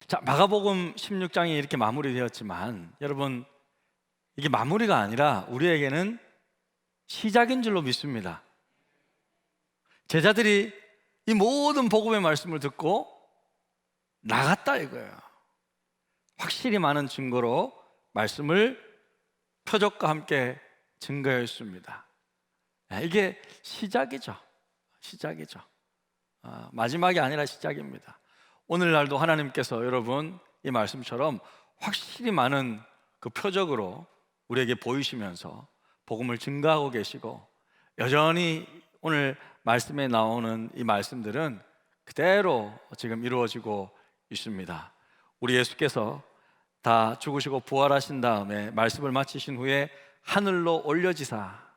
자, 마가복음 16장이 이렇게 마무리되었지만 여러분, 이게 마무리가 아니라 우리에게는 시작인 줄로 믿습니다. 제자들이 이 모든 복음의 말씀을 듣고 나갔다 이거예요. 확실히 많은 증거로 말씀을 표적과 함께 증거했습니다. 이게 시작이죠. 시작이죠. 마지막이 아니라 시작입니다. 오늘날도 하나님께서 여러분 이 말씀처럼 확실히 많은 그 표적으로 우리에게 보이시면서 복음을 증거하고 계시고, 여전히 오늘 말씀에 나오는 이 말씀들은 그대로 지금 이루어지고 있습니다. 우리 예수께서 다 죽으시고 부활하신 다음에 말씀을 마치신 후에 하늘로 올려지사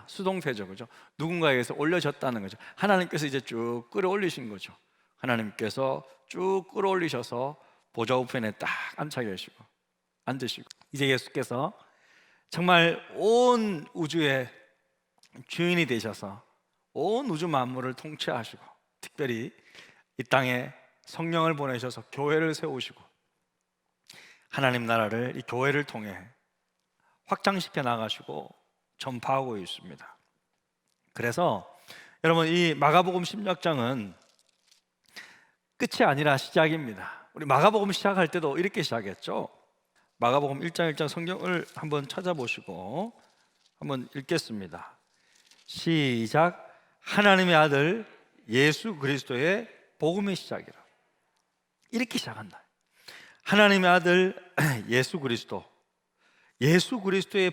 수동태죠, 그죠? 누군가에게서 올려졌다는 거죠. 하나님께서 이제 쭉 끌어올리신 거죠. 하나님께서 쭉 끌어올리셔서 보좌 우편에 딱 앉으시고 이제 예수께서 정말 온 우주의 주인이 되셔서 온 우주 만물을 통치하시고, 특별히 이 땅에 성령을 보내셔서 교회를 세우시고 하나님 나라를 이 교회를 통해 확장시켜 나가시고 전파하고 있습니다. 그래서 여러분, 이 마가복음 16장은 끝이 아니라 시작입니다. 우리 마가복음 시작할 때도 이렇게 시작했죠. 마가복음 1장 1장 성경을 한번 찾아보시고 한번 읽겠습니다. 시작. 하나님의 아들 예수 그리스도의 복음의 시작이라. 이렇게 시작한다. 하나님의 아들 예수 그리스도의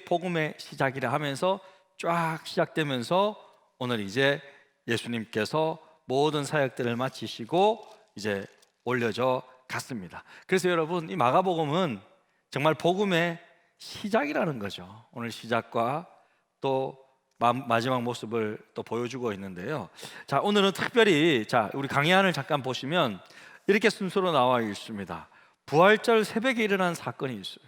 복음의 시작이라 하면서 쫙 시작되면서 오늘 이제 예수님께서 모든 사역들을 마치시고 이제 올려져 갔습니다. 그래서 여러분, 이 마가복음은 정말 복음의 시작이라는 거죠. 오늘 시작과 또 마지막 모습을 또 보여주고 있는데요. 자, 오늘은 특별히 우리 강의안을 잠깐 보시면 이렇게 순서로 나와 있습니다. 부활절 새벽에 일어난 사건이 있어요.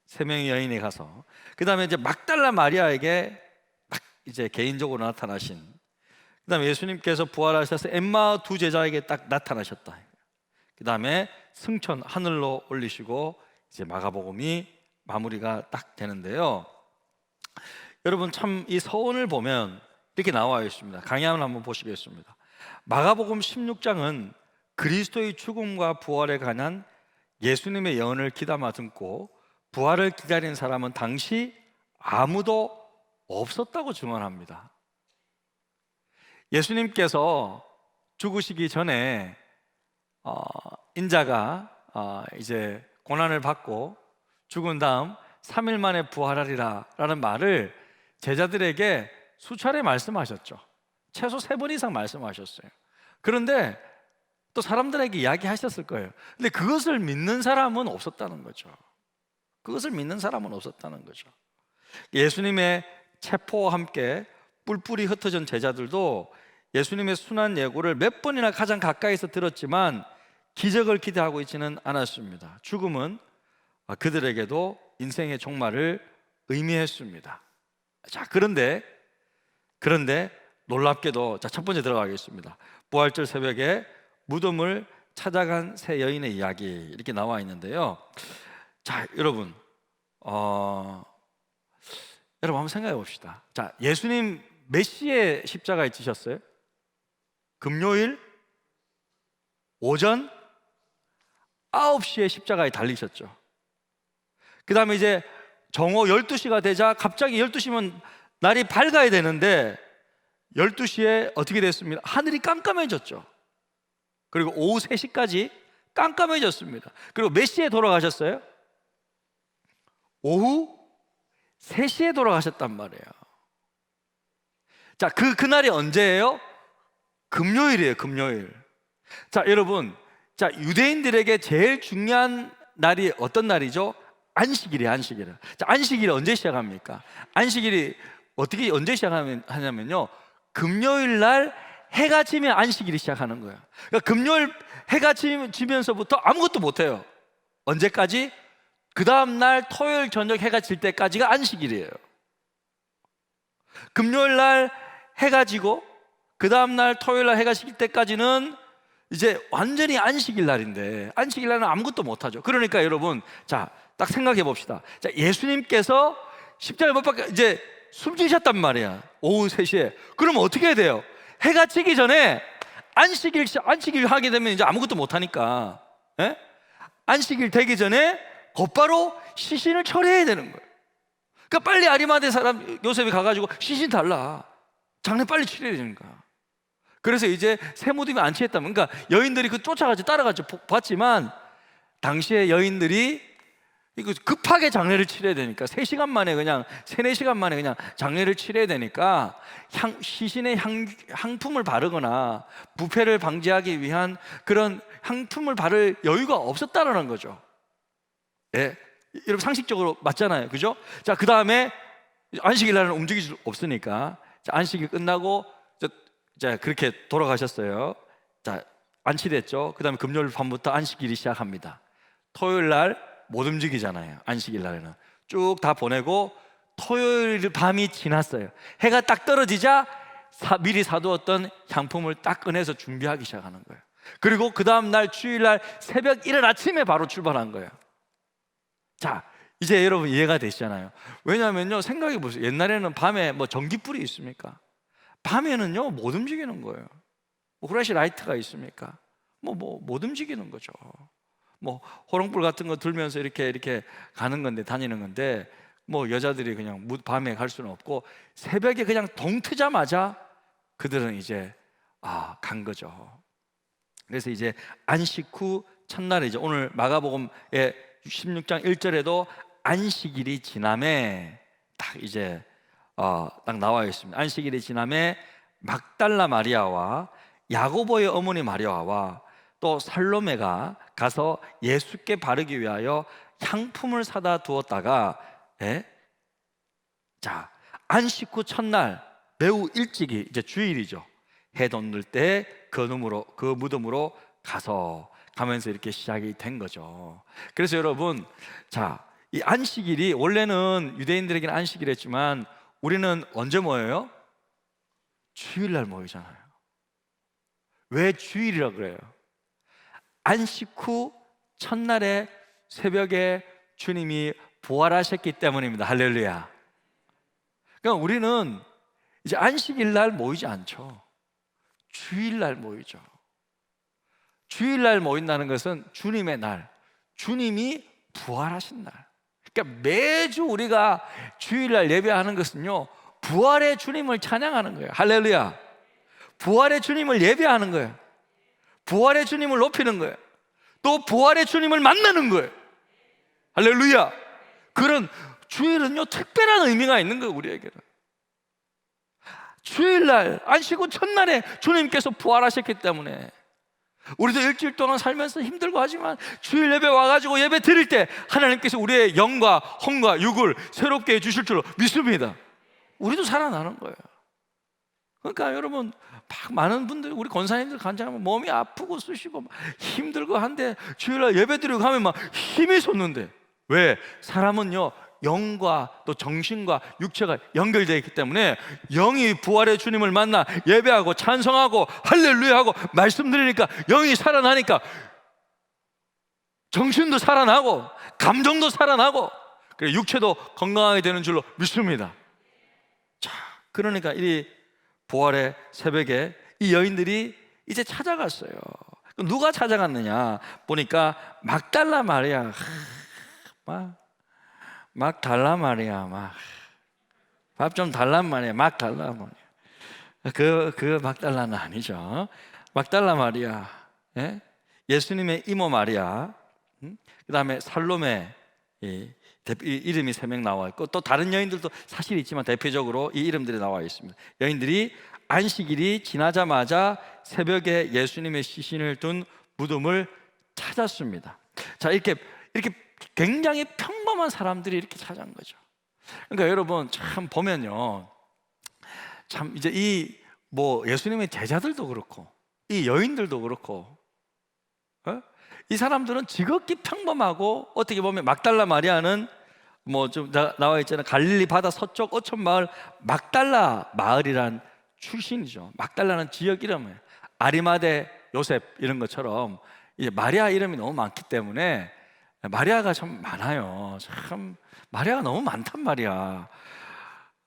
세 명의 여인이 가서, 그 다음에 이제 막달라 마리아에게 딱 이제 개인적으로 나타나신, 그 다음에 예수님께서 부활하셔서 엠마 두 제자에게 딱 나타나셨다. 그 다음에 승천 하늘로 올리시고 이제 마가복음이 마무리가 딱 되는데요. 여러분, 참 이 서론을 보면 이렇게 나와 있습니다. 강의안을 한번 보시겠습니다. 마가복음 16장은 그리스도의 죽음과 부활에 관한 예수님의 예언을 귀담아 듣고 부활을 기다린 사람은 당시 아무도 없었다고 증언합니다. 예수님께서 죽으시기 전에 인자가 이제 고난을 받고 죽은 다음 3일 만에 부활하리라 라는 말을 제자들에게 수차례 말씀하셨죠. 최소 3번 이상 말씀하셨어요. 그런데 또 사람들에게 이야기하셨을 거예요. 근데 그것을 믿는 사람은 없었다는 거죠. 예수님의 체포와 함께 뿔뿔이 흩어진 제자들도 예수님의 순환 예고를 몇 번이나 가장 가까이서 들었지만 기적을 기대하고 있지는 않았습니다. 죽음은 그들에게도 인생의 종말을 의미했습니다. 자, 그런데 놀랍게도 첫 번째 들어가겠습니다. 부활절 새벽에 무덤을 찾아간 세 여인의 이야기, 이렇게 나와 있는데요. 자, 여러분 한번 생각해 봅시다. 자, 예수님 몇 시에 십자가에 지셨어요? 금요일 오전 9시에 십자가에 달리셨죠. 그 다음에 이제 정오 12시가 되자, 갑자기 12시면 날이 밝아야 되는데 12시에 어떻게 됐습니다? 하늘이 깜깜해졌죠. 그리고 오후 3시까지 깜깜해졌습니다. 그리고 몇 시에 돌아가셨어요? 오후 3시에 돌아가셨단 말이에요. 자, 그날이 언제예요? 금요일이에요, 금요일. 자, 여러분, 유대인들에게 제일 중요한 날이 어떤 날이죠? 안식일이에요, 안식일. 자, 안식일이 언제 시작합니까? 안식일이 언제 시작하냐면요, 금요일 날 해가 지면 안식일이 시작하는 거예요. 그러니까 금요일 해가 지면서부터 아무것도 못해요. 언제까지? 그 다음날 토요일 저녁 해가 질 때까지가 안식일이에요. 금요일 날 해가 지고 그 다음날 토요일 날 해가 질 때까지는 이제 완전히 안식일 날인데 안식일 날은 아무것도 못하죠. 그러니까 여러분, 자, 딱 생각해 봅시다. 자, 예수님께서 십자가에 못 박혀 이제 숨지셨단 말이야, 오후 3시에. 그러면 어떻게 해야 돼요? 해가 지기 전에 안식일 하게 되면 이제 아무것도 못하니까, 예? 안식일 되기 전에 곧바로 시신을 처리해야 되는 거예요. 그러니까 빨리 아리마대 사람 요셉이 가가지고 시신 달라, 장례 빨리 치러야 되는 거야. 그래서 이제 새 무덤에 안치했다면, 그러니까 여인들이 그 쫓아가지고 따라가지고 봤지만, 당시에 여인들이 이거 급하게 장례를 치러야 되니까 3시간 만에 그냥 3-4시간 만에 그냥 장례를 치러야 되니까 시신에 향품을 바르거나 부패를 방지하기 위한 그런 향품을 바를 여유가 없었다라는 거죠. 예, 여러분 상식적으로 맞잖아요, 그죠? 자, 그 다음에 안식일 날은 움직일 수 없으니까, 자, 안식일 끝나고 자, 그렇게 돌아가셨어요. 자, 안치됐죠. 그 다음에 금요일 밤부터 안식일이 시작합니다. 토요일 날 못 움직이잖아요. 안식일 날에는 쭉 다 보내고, 토요일 밤이 지났어요. 해가 딱 떨어지자 미리 사두었던 향품을 딱 꺼내서 준비하기 시작하는 거예요. 그리고 그 다음 날 주일날 새벽 이른 아침에 바로 출발한 거예요. 자, 이제 여러분 이해가 되시잖아요. 왜냐하면요, 생각해 보세요. 옛날에는 밤에 뭐 전기불이 있습니까? 밤에는요 못 움직이는 거예요. 뭐 후라시 라이트가 있습니까? 못 움직이는 거죠. 뭐 호롱불 같은 거 들면서 이렇게 가는 건데, 다니는 건데, 뭐 여자들이 그냥 밤에 갈 수는 없고, 새벽에 그냥 동 트자마자 그들은 이제 간 거죠. 그래서 이제 안식 후 첫날에, 이제 오늘 마가복음의 16장 1절에도 안식일이 지남에 딱 이제 딱 나와 있습니다. 안식일이 지남에 막달라 마리아와 야고보의 어머니 마리아와 또 살로메가 가서 예수께 바르기 위하여 향품을 사다 두었다가, 자, 안식 후 첫날 매우 일찍이, 이제 주일이죠, 해 돋는 때 그 무덤으로 가면서 이렇게 시작이 된 거죠. 그래서 여러분, 자, 이 안식일이 원래는 유대인들에게는 안식일이었지만 우리는 언제 모여요? 주일날 모이잖아요. 왜 주일이라 그래요? 안식 후 첫날에 새벽에 주님이 부활하셨기 때문입니다. 할렐루야. 그러니까 우리는 이제 안식일 날 모이지 않죠. 주일날 모이죠. 주일날 모인다는 것은 주님의 날, 주님이 부활하신 날. 그러니까 매주 우리가 주일날 예배하는 것은요, 부활의 주님을 찬양하는 거예요. 할렐루야. 부활의 주님을 예배하는 거예요. 부활의 주님을 높이는 거예요. 또 부활의 주님을 만나는 거예요. 할렐루야. 그런 주일은요 특별한 의미가 있는 거예요. 우리에게는 주일날 안식 후 첫날에 주님께서 부활하셨기 때문에, 우리도 일주일 동안 살면서 힘들고 하지만 주일 예배 와가지고 예배 드릴 때 하나님께서 우리의 영과 혼과 육을 새롭게 해주실 줄로 믿습니다. 우리도 살아나는 거예요. 그러니까 여러분, 많은 분들, 우리 권사님들 간증하면 몸이 아프고 쑤시고 힘들고 한데 주일날 예배 드리고 가면 막 힘이 솟는데, 왜? 사람은요 영과 또 정신과 육체가 연결되어 있기 때문에, 영이 부활의 주님을 만나 예배하고 찬송하고 할렐루야 하고 말씀드리니까 영이 살아나니까 정신도 살아나고 감정도 살아나고, 그래 육체도 건강하게 되는 줄로 믿습니다. 자, 그러니까 이 부활의 새벽에 이 여인들이 이제 찾아갔어요. 누가 찾아갔느냐 보니까 막달라 마리아, 막 달라 마리아, 밥 좀 달란 말이야. 막 달라 말이야. 그 막달라는 아니죠. 막달라 마리아, 예수님의 이모 마리아, 그 다음에 살로메, 이름이 3명 나와 있고, 또 다른 여인들도 사실 있지만 대표적으로 이 이름들이 나와 있습니다. 여인들이 안식일이 지나자마자 새벽에 예수님의 시신을 둔 무덤을 찾았습니다. 자, 이렇게 굉장히 평범한 사람들이 이렇게 찾아온 거죠. 그러니까 여러분 참 보면요, 참 이제 예수님의 제자들도 그렇고 이 여인들도 그렇고, 이 사람들은 지극히 평범하고, 어떻게 보면 막달라 마리아는 좀 나와 있잖아요. 갈릴리 바다 서쪽 어촌 마을 막달라 마을이란 출신이죠. 막달라는 지역 이름이에요. 아리마대 요셉 이런 것처럼 이제 마리아 이름이 너무 많기 때문에 마리아가 참 많아요. 참 마리아가 너무 많단 말이야.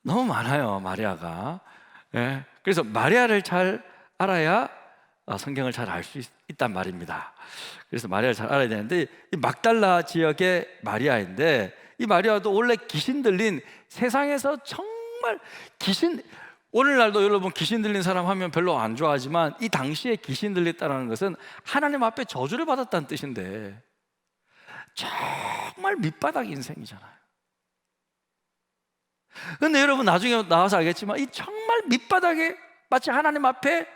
너무 많아요, 마리아가. 예. 그래서 마리아를 잘 알아야 성경을 잘 알 수 있단 말입니다. 그래서 마리아를 잘 알아야 되는데, 이 막달라 지역의 마리아인데, 이 마리아도 원래 귀신 들린, 세상에서 정말 귀신, 오늘날도 여러분 귀신 들린 사람 하면 별로 안 좋아하지만, 이 당시에 귀신 들렸다는 것은 하나님 앞에 저주를 받았다는 뜻인데, 정말 밑바닥 인생이잖아요. 근데 여러분 나중에 나와서 알겠지만, 이 정말 밑바닥에 마치 하나님 앞에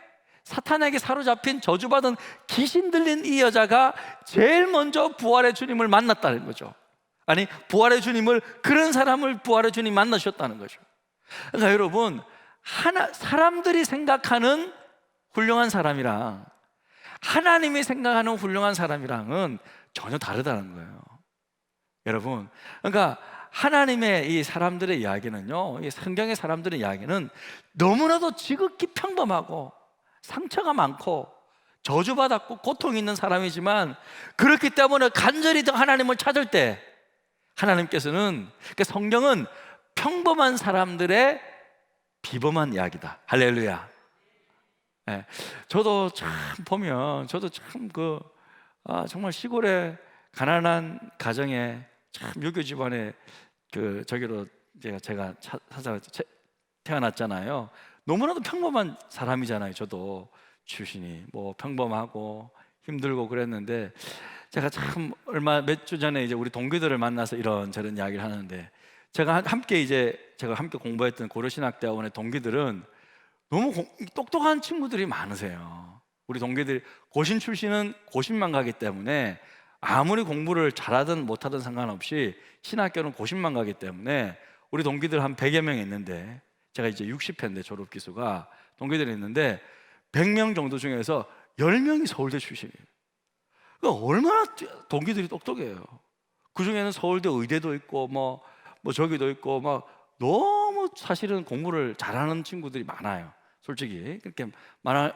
사탄에게 사로잡힌 저주받은 귀신 들린 이 여자가 제일 먼저 부활의 주님을 만났다는 거죠. 아니, 부활의 주님을, 그런 사람을 부활의 주님 만나셨다는 거죠. 그러니까 여러분, 사람들이 생각하는 훌륭한 사람이랑 하나님이 생각하는 훌륭한 사람이랑은 전혀 다르다는 거예요. 여러분, 그러니까 하나님의 이 사람들의 이야기는요, 이 성경의 사람들의 이야기는 너무나도 지극히 평범하고 상처가 많고 저주받았고 고통이 있는 사람이지만, 그렇기 때문에 간절히 더 하나님을 찾을 때 하나님께서는, 그러니까 성경은 평범한 사람들의 비범한 이야기다. 할렐루야. 네. 저도 참 보면, 저도 참 정말 시골의 가난한 가정에 참 유교 집안에 저기로 제가 태어났잖아요. 너무나도 평범한 사람이잖아요. 저도 출신이 뭐 평범하고 힘들고 그랬는데, 제가 참 몇 주 전에 이제 우리 동기들을 만나서 이런저런 이야기를 하는데, 제가 함께 공부했던 고려신학대학원의 동기들은 너무 똑똑한 친구들이 많으세요. 우리 동기들이 고신 출신은 고신만 가기 때문에 아무리 공부를 잘하든 못하든 상관없이 신학교는 고신만 가기 때문에, 우리 동기들 한 100여 명 있는데, 제가 이제 60회인데 졸업 기수가 동기들이 있는데 100명 정도 중에서 10명이 서울대 출신이에요. 그러니까 얼마나 동기들이 똑똑해요. 그 중에는 서울대 의대도 있고 뭐 저기도 있고 막 너무 사실은 공부를 잘하는 친구들이 많아요. 솔직히 그렇게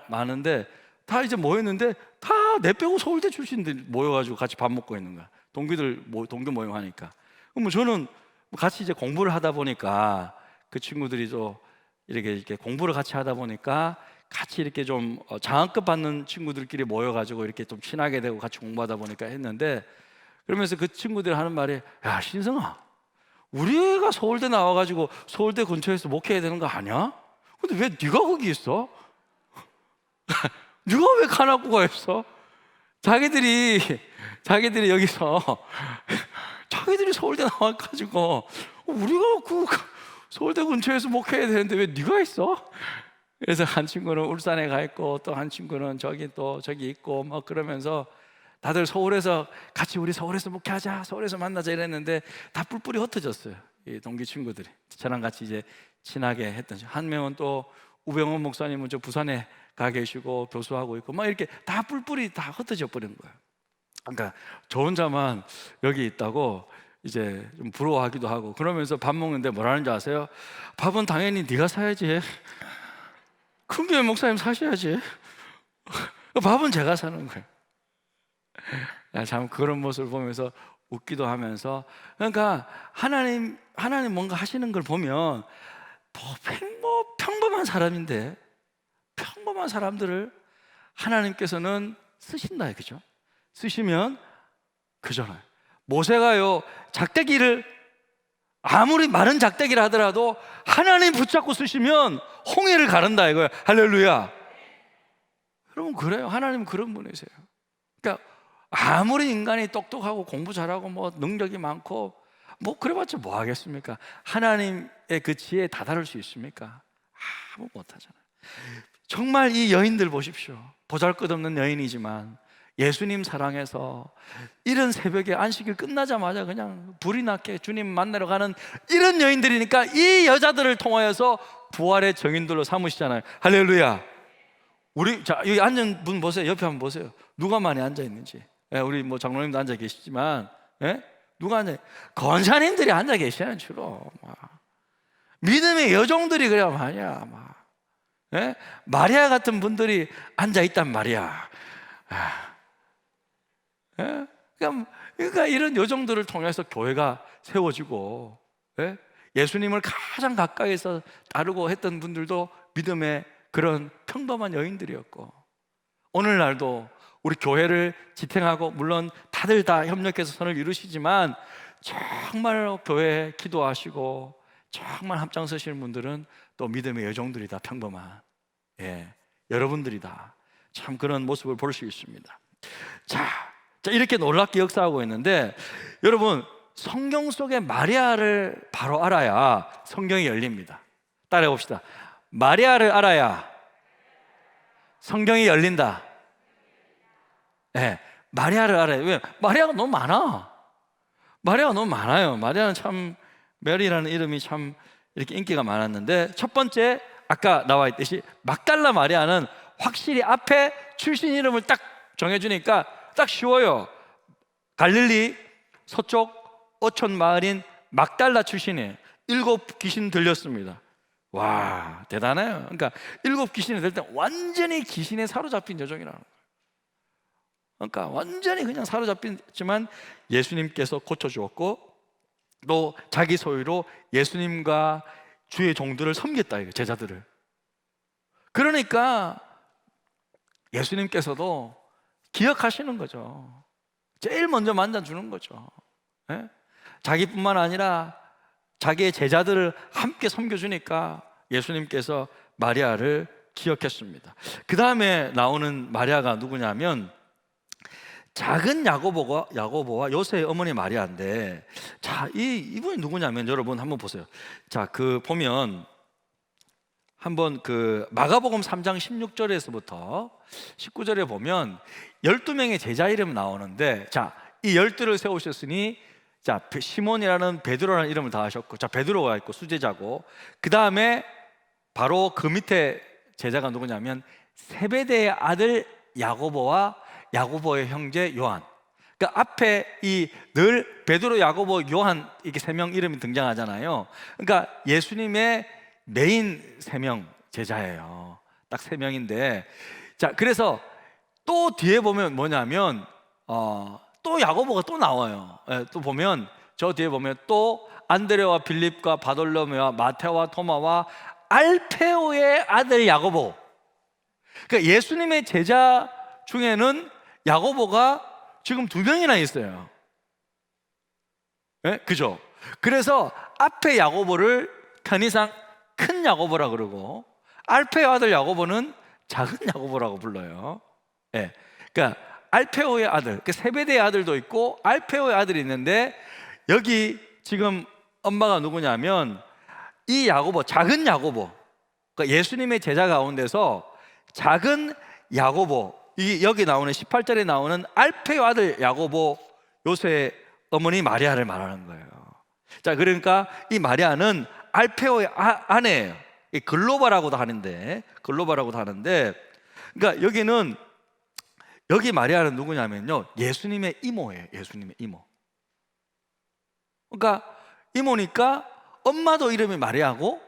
많은데, 다 이제 모였는데 다 내 빼고 서울대 출신들 모여가지고 같이 밥 먹고 있는 거야. 동기 모임 하니까. 그럼 저는 같이 이제 공부를 하다 보니까, 그 친구들이 또 이렇게 공부를 같이 하다 보니까 같이 이렇게 좀 장학금 받는 친구들끼리 모여가지고 이렇게 좀 친하게 되고 같이 공부하다 보니까 했는데, 그러면서 그 친구들이 하는 말이, 야 신성아, 우리가 서울대 나와가지고 서울대 근처에서 목회해야 되는 거 아니야? 근데 왜 네가 거기 있어? 네가 왜 가나고가 있어? 자기들이 여기서 자기들이 서울대 나와가지고 우리가 서울대 근처에서 목회해야 되는데 왜 네가 있어? 그래서 한 친구는 울산에 가 있고 또 한 친구는 저기 있고 막 그러면서 다들 서울에서 같이 우리 서울에서 목회하자, 서울에서 만나자 이랬는데 다 뿔뿔이 흩어졌어요. 이 동기 친구들이 저랑 같이 이제 친하게 했던, 한 명은 또 우병원 목사님은 저 부산에 가 계시고 교수하고 있고 막 이렇게 다 뿔뿔이 다 흩어져 버린 거예요. 그러니까 저 혼자만 여기 있다고 이제 좀 부러워하기도 하고, 그러면서 밥 먹는데 뭐라는 줄 아세요? 밥은 당연히 네가 사야지. 큰 교회 목사님 사셔야지. 밥은 제가 사는 거예요. 참 그런 모습을 보면서 웃기도 하면서, 그러니까 하나님 뭔가 하시는 걸 보면 평범한 사람인데, 평범한 사람들을 하나님께서는 쓰신다, 그죠? 쓰시면 그잖아요. 모세가요, 작대기를 아무리 마른 작대기를 하더라도 하나님 붙잡고 쓰시면 홍해를 가른다 이거예요. 할렐루야. 여러분 그래요. 하나님은 그런 분이세요. 그러니까 아무리 인간이 똑똑하고 공부 잘하고 뭐 능력이 많고 뭐 그래봤자 뭐 하겠습니까? 하나님의 그 지혜에 다다를 수 있습니까? 아무 못하잖아요. 정말 이 여인들 보십시오. 보잘것없는 여인이지만 예수님 사랑해서 이른 새벽에 안식일 끝나자마자 그냥 불이 나게 주님 만나러 가는 이런 여인들이니까, 이 여자들을 통하여서 부활의 정인들로 삼으시잖아요. 할렐루야. 여기 앉은 분 보세요. 옆에 한번 보세요. 누가 많이 앉아 있는지. 우리 뭐 장로님도 앉아 계시지만, 누가 앉아? 권사님들이 앉아 계시잖아요. 주로 믿음의 여종들이 그래 말이야. 마리아 같은 분들이 앉아 있단 말이야. 예? 그러니까 이런 요정들을 통해서 교회가 세워지고, 예? 예수님을 가장 가까이서 따르고 했던 분들도 믿음의 그런 평범한 여인들이었고, 오늘날도 우리 교회를 지탱하고, 물론 다들 다 협력해서 선을 이루시지만 정말 교회에 기도하시고 정말 앞장서시는 분들은 또 믿음의 여종들이다. 평범한, 예, 여러분들이다. 참 그런 모습을 볼 수 있습니다. 자, 이렇게 놀랍게 역사하고 있는데, 여러분 성경 속에 마리아를 바로 알아야 성경이 열립니다. 따라해 봅시다. 마리아를 알아야 성경이 열린다. 네, 마리아를 알아야. 왜? 마리아가 너무 많아. 마리아가 너무 많아요. 마리아는 참, 메리라는 이름이 참 이렇게 인기가 많았는데, 첫 번째 아까 나와 있듯이 막달라 마리아는 확실히 앞에 출신 이름을 딱 정해주니까 딱 쉬워요. 갈릴리 서쪽 어촌 마을인 막달라 출신이에요. 7 귀신 들렸습니다. 와, 대단해요. 그러니까 7 귀신이 들 때 완전히 귀신에 사로잡힌 여종이라는 거예요. 그러니까 완전히 그냥 사로잡혔지만 예수님께서 고쳐주었고, 또 자기 소유로 예수님과 주의 종들을 섬겼다, 이거 제자들을. 그러니까 예수님께서도 기억하시는 거죠. 제일 먼저 만져주는 거죠. 예? 자기뿐만 아니라 자기의 제자들을 함께 섬겨주니까 예수님께서 마리아를 기억했습니다. 그 다음에 나오는 마리아가 누구냐면 작은 야고보와 요새의 어머니 마리아인데, 자, 이분이 누구냐면 여러분 한번 보세요. 자, 보면 한번 마가복음 3장 16절에서부터 19절에 보면 12명의 제자 이름 나오는데, 자, 이 12를 세우셨으니, 자, 시몬이라는 베드로라는 이름을 다 하셨고, 자, 베드로가 있고 수제자고, 그 다음에 바로 그 밑에 제자가 누구냐면 세베대의 아들 야고보와 야고보의 형제 요한. 그러니까 앞에 늘 베드로, 야고보, 요한 이렇게 3명 이름이 등장하잖아요. 그러니까 예수님의 메인 3명 제자예요. 딱 3명인데, 자, 그래서 또 뒤에 보면 뭐냐면 또 야고보가 또 나와요. 예, 또 보면 저 뒤에 보면 또 안드레와 빌립과 바돌로메와 마테와 토마와 알페오의 아들 야고보. 그러니까 예수님의 제자 중에는 야고보가 지금 2명이나 있어요. 예? 그죠? 그래서 앞에 야고보를 편의상 큰 야고보라 그러고, 알페오 아들 야고보는 작은 야고보라고 불러요. 예. 그러니까 알페오의 아들, 세베대의 아들도 있고 알페오의 아들이 있는데, 여기 지금 엄마가 누구냐면 이 야고보, 작은 야고보, 그러니까 예수님의 제자 가운데서 작은 야고보, 여기 나오는 18절에 나오는 알페오 아들 야고보, 요새의 어머니 마리아를 말하는 거예요. 자, 그러니까 이 마리아는 알페오의 아내예요. 글로바라고도 하는데, 그러니까 여기 마리아는 누구냐면요, 예수님의 이모예요. 예수님의 이모. 그러니까 이모니까 엄마도 이름이 마리아고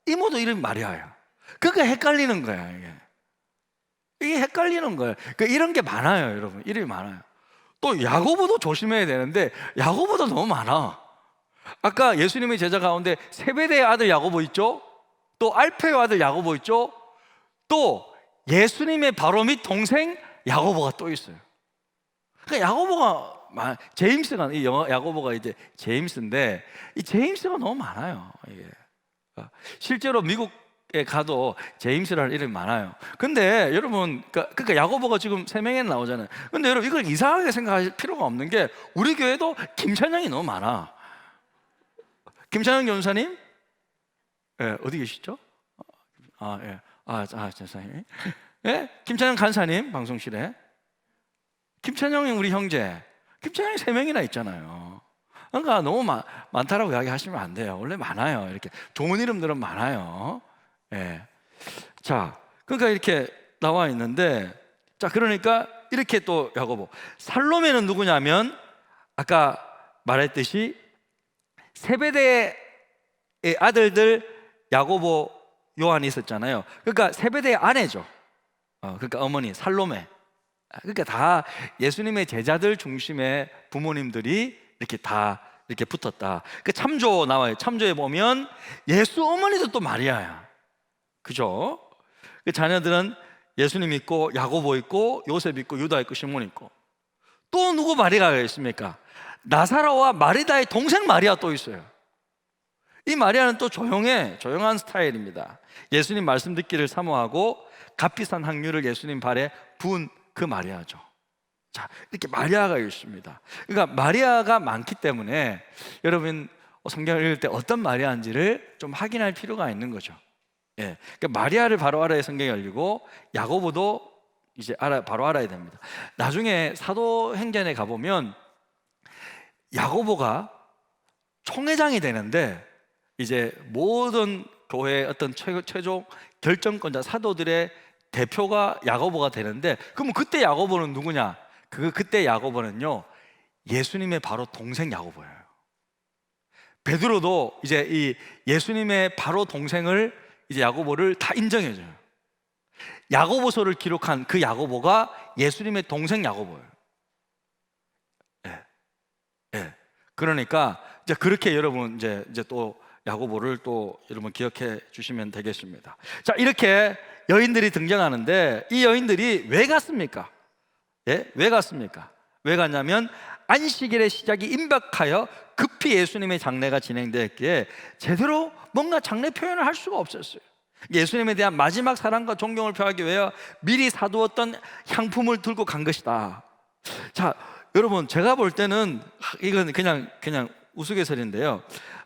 이모도 이름이 마리아예요. 그러니까 헷갈리는 거야, 이게 헷갈리는 거예요. 그러니까 이런 게 많아요, 여러분. 이름이 많아요. 또 야고보도 조심해야 되는데 야고보도 너무 많아. 아까 예수님의 제자 가운데 세베대의 아들 야고보 있죠? 또 알페오 아들 야고보 있죠? 또 예수님의 바로 밑 동생 야고보가 또 있어요. 그러니까 야고보가, 제임스가, 이 영어 야고보가 이제 제임스인데, 이 제임스가 너무 많아요, 이게. 실제로 미국에 가도 제임스라는 이름이 많아요. 근데 여러분, 그러니까 야고보가 지금 3명에 나오잖아요. 근데 여러분, 이걸 이상하게 생각하실 필요가 없는 게, 우리 교회도 김찬영이 너무 많아. 김찬영 교사님? 예, 어디 계시죠? 예. 선생님. 예? 김찬영 간사님, 방송실에. 김찬영이 우리 형제. 김찬영이 3명이나 있잖아요. 그러니까 너무 많다라고 이야기하시면 안 돼요. 원래 많아요. 이렇게 좋은 이름들은 많아요. 예. 자, 그러니까 이렇게 나와 있는데, 자, 그러니까 이렇게 또 야고보. 살로메는 누구냐면 아까 말했듯이 세베대의 아들들 야고보, 요한이 있었잖아요. 그러니까 세베대의 아내죠. 그러니까 어머니 살로메. 그러니까 다 예수님의 제자들 중심의 부모님들이 이렇게 다 이렇게 붙었다. 그 참조 나와요. 참조에 보면 예수 어머니도 또 마리아야. 그죠? 그 자녀들은 예수님 있고 야고보 있고 요셉 있고 유다 있고 시몬 있고, 또 누구 마리아가 있습니까? 나사로와 마리다의 동생 마리아 또 있어요. 이 마리아는 또 조용한 스타일입니다. 예수님 말씀 듣기를 사모하고 값비싼 향유를 예수님 발에 부은 그 마리아죠. 자, 이렇게 마리아가 있습니다. 그러니까 마리아가 많기 때문에 여러분 성경을 읽을 때 어떤 마리아인지를 좀 확인할 필요가 있는 거죠. 예, 그러니까 마리아를 바로 알아야 성경이 열리고 야고보도 이제 바로 알아야 됩니다. 나중에 사도행전에 가보면 야고보가 총회장이 되는데 이제 모든 교회의 어떤 최종 결정권자 사도들의 대표가 야고보가 되는데, 그러면 그때 야고보는 누구냐? 그때 야고보는요, 예수님의 바로 동생 야고보예요. 베드로도 이제 이 예수님의 바로 동생을 이제 야고보를 다 인정해줘요. 야고보서를 기록한 그 야고보가 예수님의 동생 야고보예요. 예. 예. 그러니까 이제 그렇게 여러분 이제 또 야고보를 또 여러분 기억해 주시면 되겠습니다. 자, 이렇게 여인들이 등장하는데 이 여인들이 왜 갔습니까? 예? 왜 갔습니까? 왜 갔냐면 안식일의 시작이 임박하여 급히 예수님의 장례가 진행되었기에 제대로 뭔가 장례 표현을 할 수가 없었어요. 예수님에 대한 마지막 사랑과 존경을 표하기 위해 미리 사두었던 향품을 들고 간 것이다. 자, 여러분 제가 볼 때는 이건 그냥 우스갯소리인데요,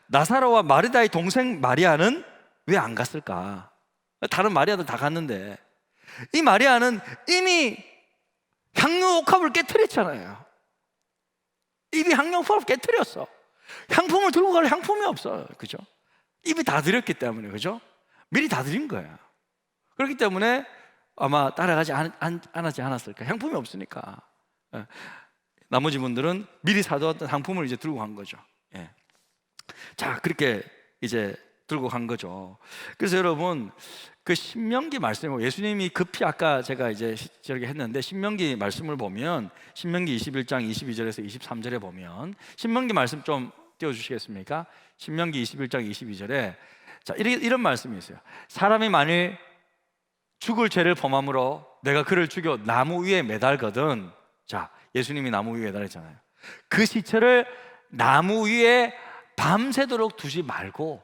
나사로와 마리다의 동생 마리아는 왜 안 갔을까? 다른 마리아들 다 갔는데 이 마리아는 이미 향유 옥합을 깨트렸잖아요. 입이 향유 옥합을 깨트렸어. 향품을 들고 갈 향품이 없어. 그죠? 입이 다 드렸기 때문에. 그죠? 미리 다 드린 거야. 그렇기 때문에 아마 따라가지 않았지 않았을까? 향품이 없으니까. 예. 나머지 분들은 미리 사두었던 향품을 이제 들고 간 거죠. 예. 자, 그렇게 이제 들고 간 거죠. 그래서 여러분 그 신명기 말씀, 예수님이 급히 아까 제가 이제 저렇게 했는데 신명기 말씀을 보면 신명기 21장 22절에서 23절에 보면 신명기 말씀 좀 띄워주시겠습니까? 신명기 21장 22절에 자, 이런 말씀이 있어요. 사람이 만일 죽을 죄를 범함으로 내가 그를 죽여 나무 위에 매달거든. 자, 예수님이 나무 위에 매달렸잖아요. 그 시체를 나무 위에 밤새도록 두지 말고,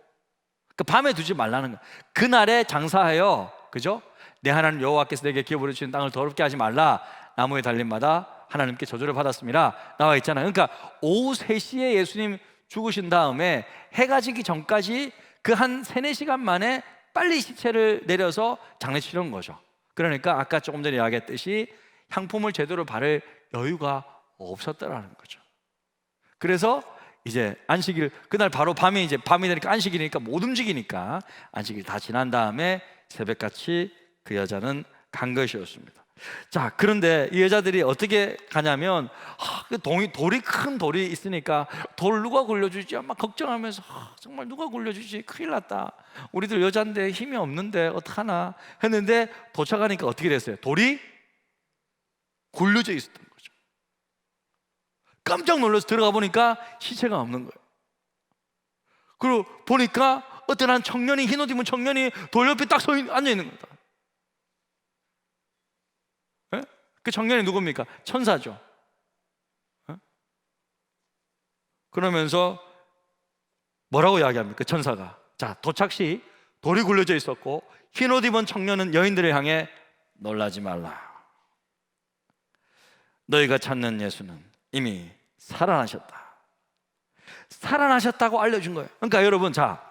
그 밤에 두지 말라는 거야. 그날에 장사하여, 그죠? 내 하나님 여호와께서 내게 기업으로 주신 땅을 더럽게 하지 말라. 나무에 달림마다 하나님께 저주를 받았습니다. 나와 있잖아요. 그러니까 오후 3시에 예수님 죽으신 다음에 해가 지기 전까지 그 한 3-4시간 만에 빨리 시체를 내려서 장례 치른 거죠. 그러니까 아까 조금 전에 이야기했듯이 향품을 제대로 바를 여유가 없었다라는 거죠. 그래서 이제 안식일 그날 바로 밤이 되니까 안식일이니까 못 움직이니까 안식일 다 지난 다음에 새벽같이 그 여자는 간 것이었습니다. 자, 그런데 이 여자들이 어떻게 가냐면 돌이 큰 돌이 있으니까 돌 누가 굴려주지 막 걱정하면서 정말 누가 굴려주지, 큰일 났다, 우리들 여자인데 힘이 없는데 어떡하나 했는데 도착하니까 어떻게 됐어요? 돌이 굴려져 있었던 거죠. 깜짝 놀라서 들어가 보니까 시체가 없는 거예요. 그리고 보니까 어떤 한 청년이, 흰 옷 입은 청년이 돌 옆에 딱 앉아 있는 거다. 네? 그 청년이 누굽니까? 천사죠. 네? 그러면서 뭐라고 이야기합니까? 천사가 자, 도착 시 돌이 굴려져 있었고 흰 옷 입은 청년은 여인들을 향해 놀라지 말라. 너희가 찾는 예수는 이미 살아나셨다. 살아나셨다고 알려준 거예요. 그러니까 여러분, 자,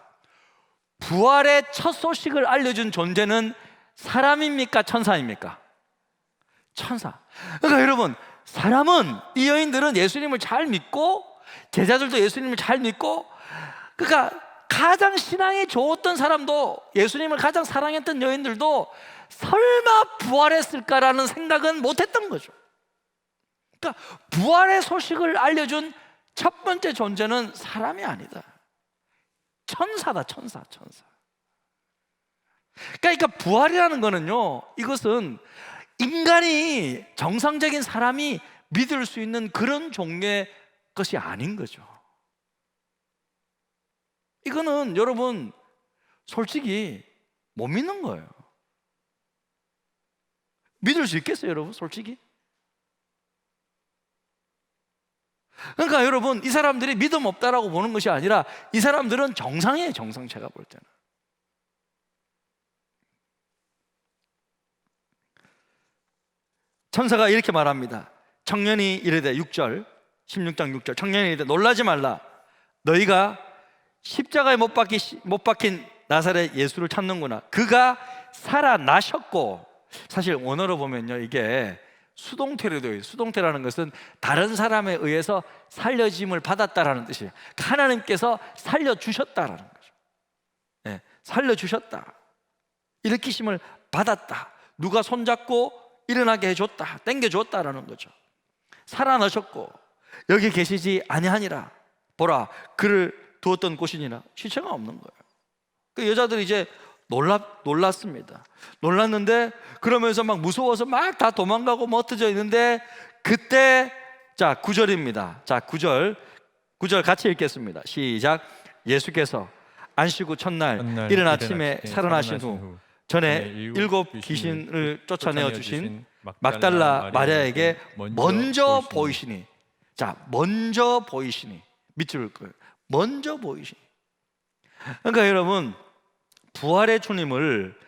부활의 첫 소식을 알려준 존재는 사람입니까? 천사입니까? 천사. 그러니까 여러분, 사람은, 이 여인들은 예수님을 잘 믿고 제자들도 예수님을 잘 믿고, 그러니까 가장 신앙이 좋았던 사람도, 예수님을 가장 사랑했던 여인들도 설마 부활했을까라는 생각은 못했던 거죠. 그러니까 부활의 소식을 알려준 첫 번째 존재는 사람이 아니다. 천사다, 천사. 그러니까 부활이라는 거는요, 이것은 인간이 정상적인 사람이 믿을 수 있는 그런 종류의 것이 아닌 거죠. 이거는 여러분 솔직히 못 믿는 거예요. 믿을 수 있겠어요, 여러분? 솔직히? 그러니까 여러분, 이 사람들이 믿음 없다라고 보는 것이 아니라 이 사람들은 정상이에요, 정상. 제가 볼 때는. 천사가 이렇게 말합니다. 청년이 이르되 6절, 16장 6절, 청년이 이르되 놀라지 말라. 너희가 십자가에 못 박힌 나사렛 예수를 찾는구나. 그가 살아나셨고, 사실 원어로 보면요, 이게 수동태로 되어 있어요. 수동태라는 것은 다른 사람에 의해서 살려짐을 받았다라는 뜻이에요. 하나님께서 살려주셨다라는 거죠. 네, 살려주셨다, 일으키심을 받았다, 누가 손잡고 일어나게 해줬다, 땡겨줬다라는 거죠. 살아나셨고 여기 계시지 아니하니라. 보라, 그를 두었던 곳이니라. 시체가 없는 거예요. 그 여자들이 이제 놀랐습니다. 놀랐는데 그러면서 막 무서워서 막 다 도망가고 뭐 흩어져 있는데, 그때 자 9절입니다. 자 9절 같이 읽겠습니다. 시작. 예수께서 안식 첫날 이른 아침에 살아나신 후 전에 7 귀신을 쫓아내어 주신 막달라 마리아에게 먼저 보이시니, 자 먼저 보이시니, 밑줄 거예요. 먼저 보이시니. 그러니까 여러분, 부활의 주님을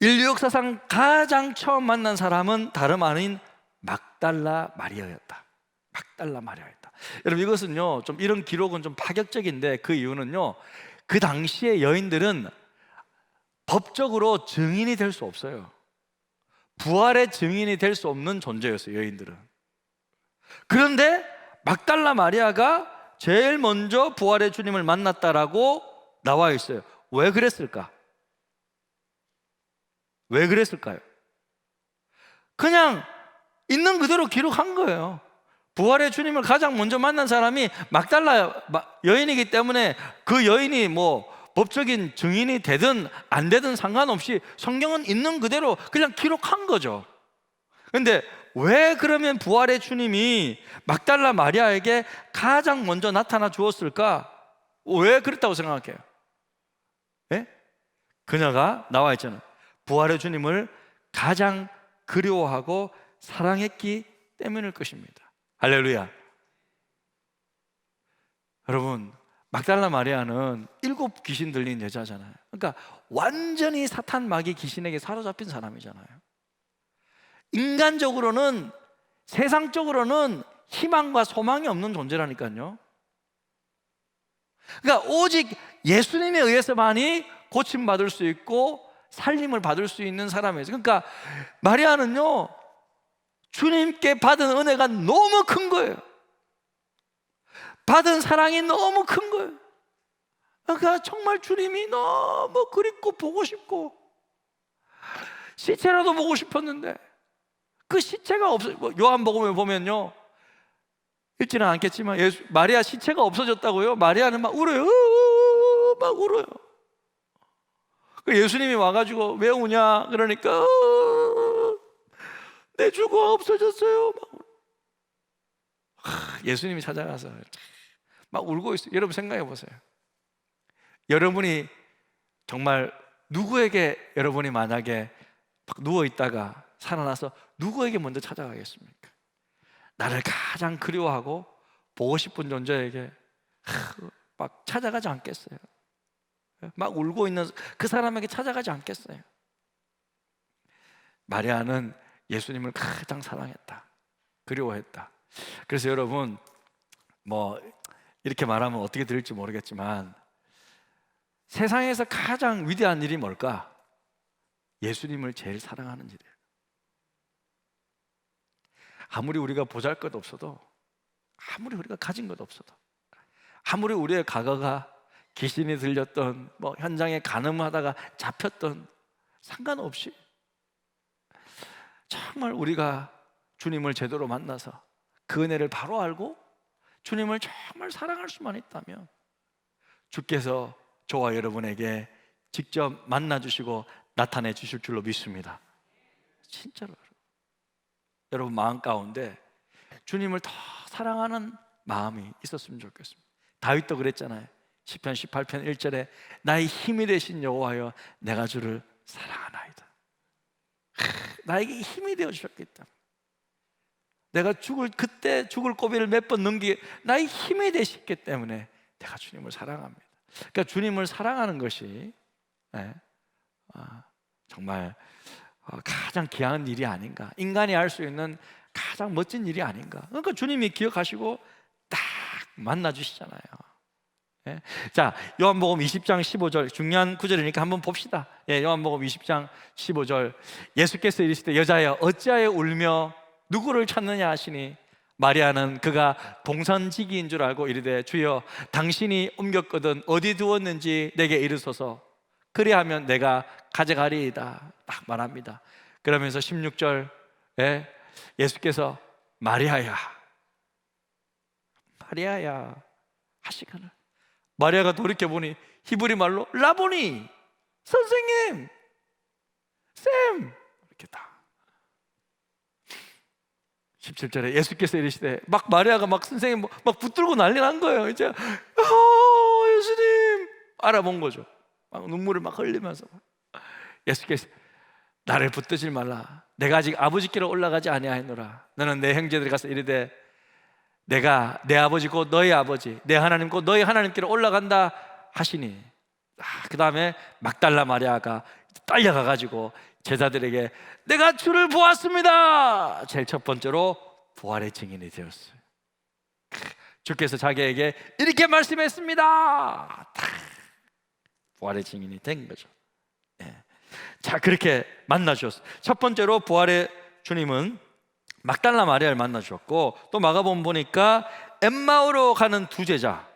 인류 역사상 가장 처음 만난 사람은 다름 아닌 막달라 마리아였다. 막달라 마리아였다. 여러분, 이것은요, 좀 이런 기록은 좀 파격적인데, 그 이유는요, 그 당시의 여인들은 법적으로 증인이 될 수 없어요. 부활의 증인이 될 수 없는 존재였어요, 여인들은. 그런데 막달라 마리아가 제일 먼저 부활의 주님을 만났다라고 나와 있어요. 왜 그랬을까? 왜 그랬을까요? 그냥 있는 그대로 기록한 거예요. 부활의 주님을 가장 먼저 만난 사람이 막달라 여인이기 때문에 그 여인이 뭐 법적인 증인이 되든 안 되든 상관없이 성경은 있는 그대로 그냥 기록한 거죠. 그런데 왜 그러면 부활의 주님이 막달라 마리아에게 가장 먼저 나타나 주었을까? 왜 그랬다고 생각해요? 예? 그녀가 나와 있잖아요. 부활의 주님을 가장 그리워하고 사랑했기 때문일 것입니다. 할렐루야. 여러분, 막달라 마리아는 7 귀신 들린 여자잖아요. 그러니까 완전히 사탄 마귀 귀신에게 사로잡힌 사람이잖아요. 인간적으로는, 세상적으로는 희망과 소망이 없는 존재라니까요. 그러니까 오직 예수님에 의해서만이 고침받을 수 있고 살림을 받을 수 있는 사람이에요. 그러니까 마리아는요, 주님께 받은 은혜가 너무 큰 거예요. 받은 사랑이 너무 큰 거예요. 그러니까 정말 주님이 너무 그립고 보고 싶고, 시체라도 보고 싶었는데 그 시체가 없어요. 요한복음에 보면요, 읽지는 않겠지만 마리아 시체가 없어졌다고요. 마리아는 막 울어요. 막 울어요. 예수님이 와가지고 왜 우냐 그러니까 내 주가 없어졌어요. 예수님이 찾아가서 막 울고 있어요. 여러분 생각해 보세요. 여러분이 정말 누구에게, 여러분이 만약에 누워 있다가 살아나서 누구에게 먼저 찾아가겠습니까? 나를 가장 그리워하고 보고 싶은 존재에게 막 찾아가지 않겠어요? 막 울고 있는 그 사람에게 찾아가지 않겠어요? 마리아는 예수님을 가장 사랑했다, 그리워했다. 그래서 여러분, 뭐 이렇게 말하면 어떻게 들릴지 모르겠지만 세상에서 가장 위대한 일이 뭘까? 예수님을 제일 사랑하는 일이에요. 아무리 우리가 보잘것없어도, 아무리 우리가 가진 것 없어도, 아무리 우리의 과거가 귀신이 들렸던, 뭐 현장에 간음하다가 잡혔던, 상관없이 정말 우리가 주님을 제대로 만나서 그 은혜를 바로 알고 주님을 정말 사랑할 수만 있다면 주께서 저와 여러분에게 직접 만나 주시고 나타내 주실 줄로 믿습니다. 진짜로. 여러분 마음 가운데 주님을 더 사랑하는 마음이 있었으면 좋겠습니다. 다윗도 그랬잖아요. 시편 18편 1절에 나의 힘이 되신 여호와여 내가 주를 사랑하나이다. 나에게 힘이 되어 주셨겠다. 내가 그때 죽을 고비를 몇 번 넘기게 나의 힘이 되셨기 때문에 내가 주님을 사랑합니다. 그러니까 주님을 사랑하는 것이 정말 가장 귀한 일이 아닌가, 인간이 할 수 있는 가장 멋진 일이 아닌가. 그러니까 주님이 기억하시고 딱 만나주시잖아요. 자, 요한복음 20장 15절 중요한 구절이니까 한번 봅시다. 요한복음 20장 15절 예수께서 이르시되 여자여 어찌하여 울며 누구를 찾느냐 하시니 마리아는 그가 동산지기인 줄 알고 이르되 주여 당신이 옮겼거든 어디 두었는지 내게 이르소서 그리하면 내가 가져가리이다 딱 말합니다. 그러면서 16절에 예수께서 마리아야 하시거늘 마리아가 돌이켜보니 히브리 말로 라보니 선생님 쌤 이렇게 다 17절에 예수께서 이르시되 막 마리아가 막 선생님 막 붙들고 난리 난 거예요. 이제 예수님 알아본 거죠. 막 눈물을 막 흘리면서 예수께서 나를 붙들지 말라 내가 아직 아버지께로 올라가지 아니하노라 너는 내 형제들이 가서 이르되 내가 내 아버지 곧 너희 아버지 내 하나님 곧 너희 하나님께로 올라간다 하시니 그 다음에 막달라 마리아가 딸려가가지고 제자들에게 내가 주를 보았습니다. 제일 첫 번째로 부활의 증인이 되었어요. 주께서 자기에게 이렇게 말씀했습니다. 부활의 증인이 된 거죠. 자, 그렇게 만나주셨어요. 첫 번째로 부활의 주님은 막달라 마리아를 만나주셨고 또 마가복음 보니까 엠마오로 가는 두 제자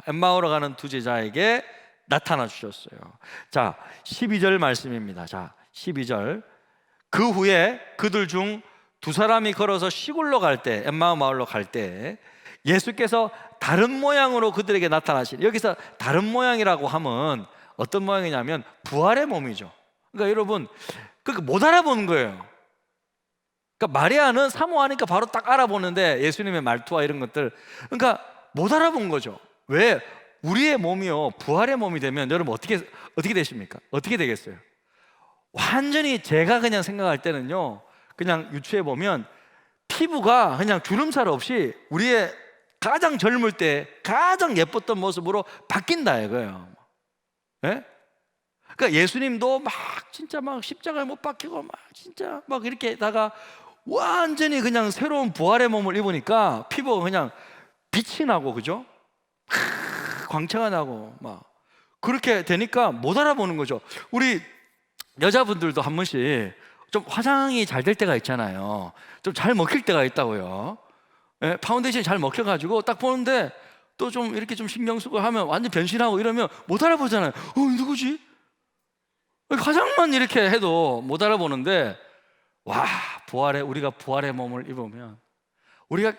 엠마오로 가는 두 제자에게 나타나 주셨어요. 자, 12절 말씀입니다. 자, 12절 그 후에 그들 중 두 사람이 걸어서 시골로 갈 때 엠마오 마을로 갈 때 예수께서 다른 모양으로 그들에게 나타나시니 여기서 다른 모양이라고 하면 어떤 모양이냐면 부활의 몸이죠. 그러니까 여러분 못 알아보는 거예요. 그러니까 마리아는 사모하니까 바로 딱 알아보는데 예수님의 말투와 이런 것들 그러니까 못 알아본 거죠. 왜? 우리의 몸이요 부활의 몸이 되면 여러분 어떻게 되십니까? 어떻게 되겠어요? 완전히 제가 그냥 생각할 때는요 그냥 유추해 보면 피부가 그냥 주름살 없이 우리의 가장 젊을 때 가장 예뻤던 모습으로 바뀐다 이거예요. 그러니까 예수님도 막 진짜 막 십자가에 못 박히고 막 진짜 막 이렇게다가 완전히 그냥 새로운 부활의 몸을 입으니까 피부가 그냥 빛이 나고 그죠? 광채가 나고 막 그렇게 되니까 못 알아보는 거죠. 우리 여자분들도 한 번씩 좀 화장이 잘 될 때가 있잖아요. 좀 잘 먹힐 때가 있다고요. 파운데이션이 잘 먹혀가지고 딱 보는데 또 좀 이렇게 좀 신경 쓰고 하면 완전 변신하고 이러면 못 알아보잖아요. 누구지? 화장만 이렇게 해도 못 알아보는데 와 우리가 부활의 몸을 입으면 우리가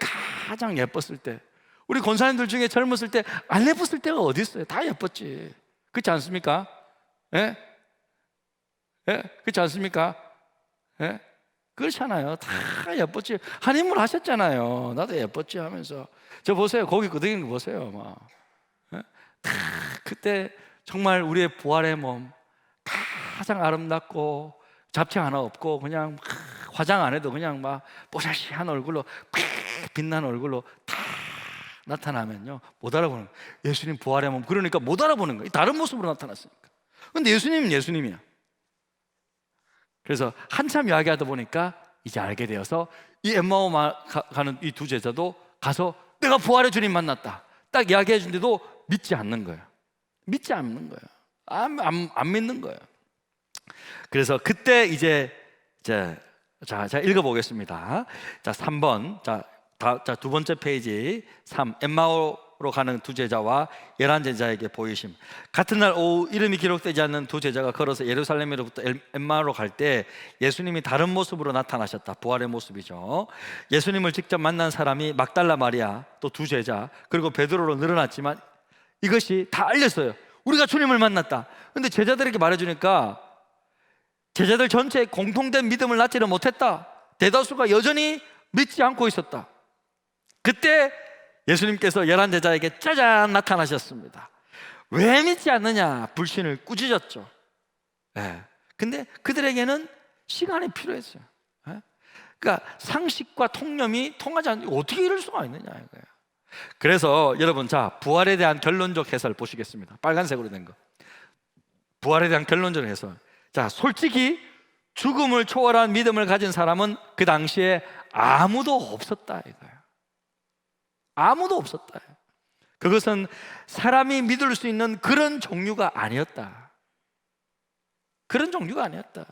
가장 예뻤을 때 우리 권사님들 중에 젊었을 때 안 예뻤을 때가 어디 있어요? 다 예뻤지. 그렇지 않습니까? 그렇지 않습니까? 그렇잖아요. 다 예뻤지. 한인물 하셨잖아요. 나도 예뻤지 하면서 저 보세요. 고기 끄덕이는 거 보세요. 막. 다 그때 정말 우리의 부활의 몸 가장 아름답고 잡티 하나 없고 그냥 화장 안 해도 그냥 막 뽀샤시한 얼굴로 빛난 얼굴로 다 나타나면요 못 알아보는 거예요. 예수님 부활의 몸 그러니까 못 알아보는 거예요. 다른 모습으로 나타났으니까. 근데 예수님은 예수님이야. 그래서 한참 이야기하다 보니까 이제 알게 되어서 이 엠마오 가는 이 두 제자도 가서 내가 부활의 주님 만났다 딱 이야기해 준데도 믿지 않는 거예요. 믿지 않는 거예요. 안 믿는 거예요. 그래서 그때 이제 자 읽어보겠습니다. 자 3번 자 두 번째 페이지 3 엠마오로 가는 두 제자와 11제자에게 보이심. 같은 날 오후 이름이 기록되지 않는 두 제자가 걸어서 예루살렘으로부터 엠마오로 갈 때 예수님이 다른 모습으로 나타나셨다. 부활의 모습이죠. 예수님을 직접 만난 사람이 막달라 마리아 또 두 제자 그리고 베드로로 늘어났지만 이것이 다 알렸어요. 우리가 주님을 만났다. 근데 제자들에게 말해주니까 제자들 전체에 공통된 믿음을 낳지는 못했다. 대다수가 여전히 믿지 않고 있었다. 그때 예수님께서 11 제자에게 짜잔 나타나셨습니다. 왜 믿지 않느냐? 불신을 꾸짖었죠. 근데 그들에게는 시간이 필요했어요. 그러니까 상식과 통념이 통하지 않는, 어떻게 이럴 수가 있느냐 이거예요. 그래서 여러분, 자, 부활에 대한 결론적 해설 보시겠습니다. 빨간색으로 된 거. 부활에 대한 결론적 해설. 자, 솔직히 죽음을 초월한 믿음을 가진 사람은 그 당시에 아무도 없었다 이거예요. 아무도 없었다. 그것은 사람이 믿을 수 있는 그런 종류가 아니었다. 그런 종류가 아니었다.